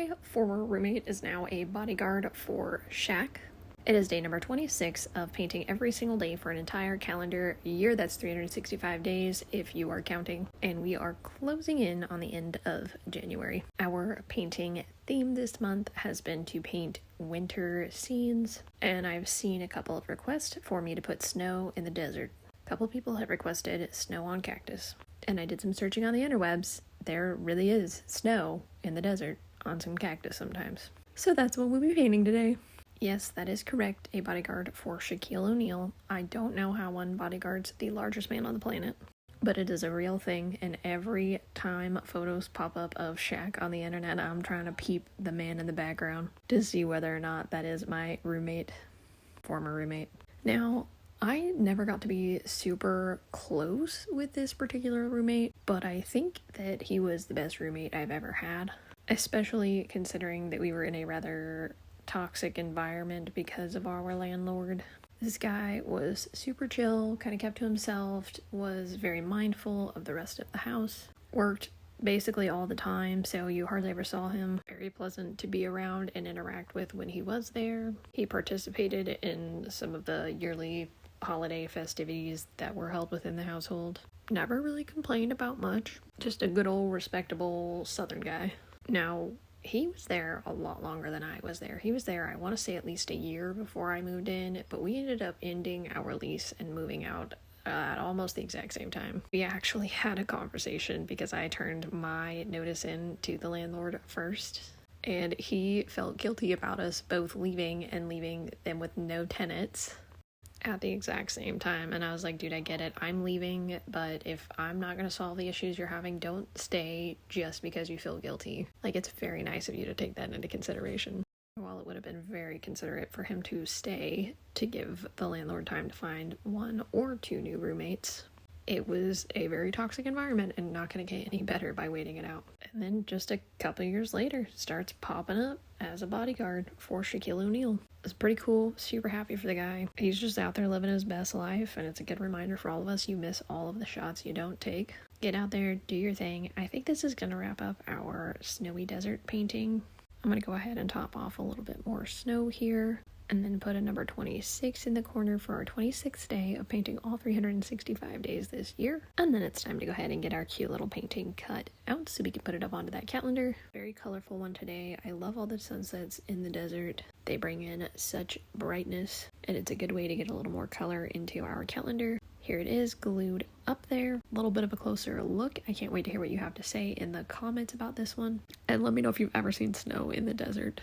My former roommate is now a bodyguard for Shaq. It is day number 26 of painting every single day for an entire calendar year. That's 365 days if you are counting. And we are closing in on the end of January. Our painting theme this month has been to paint winter scenes. And I've seen a couple of requests for me to put snow in the desert. A couple people have requested snow on cactus. And I did some searching on the interwebs. There really is snow in the desert on some cactus sometimes. So that's what we'll be painting today. Yes, that is correct, a bodyguard for Shaquille O'Neal. I don't know how one bodyguards the largest man on the planet, but it is a real thing, and every time photos pop up of Shaq on the internet, I'm trying to peep the man in the background to see whether or not that is my roommate, former roommate. Now, I never got to be super close with this particular roommate, but I think that he was the best roommate I've ever had, especially considering that we were in a rather toxic environment because of our landlord. This guy was super chill, kind of kept to himself, was very mindful of the rest of the house, worked basically all the time, so you hardly ever saw him. Very pleasant to be around and interact with when he was there. He participated in some of the yearly holiday festivities that were held within the household. Never really complained about much. Just a good old respectable Southern guy. Now, he was there a lot longer than I was there. He was there, I want to say, at least a year before I moved in, but we ended up ending our lease and moving out at almost the exact same time. We actually had a conversation because I turned my notice in to the landlord first, and he felt guilty about us both leaving and leaving them with no tenants at the exact same time. And I was like, dude, I get it, I'm leaving, but if I'm not going to solve the issues you're having, don't stay just because you feel guilty. Like, it's very nice of you to take that into consideration. While it would have been very considerate for him to stay to give the landlord time to find 1 or 2 new roommates, it was a very toxic environment and not going to get any better by waiting it out. And then just a couple years later, starts popping up as a bodyguard for Shaquille O'Neal. It's pretty cool. Super happy for the guy. He's just out there living his best life, and it's a good reminder for all of us. You miss all of the shots you don't take. Get out there, do your thing. I think this is going to wrap up our snowy desert painting. I'm going to go ahead and top off a little bit more snow here, and then put a number 26 in the corner for our 26th day of painting all 365 days this year. And then it's time to go ahead and get our cute little painting cut out so we can put it up onto that calendar. Very colorful one today. I love all the sunsets in the desert. They bring in such brightness, and it's a good way to get a little more color into our calendar. Here it is, glued up there. A little bit of a closer look. I can't wait to hear what you have to say in the comments about this one. And let me know if you've ever seen snow in the desert.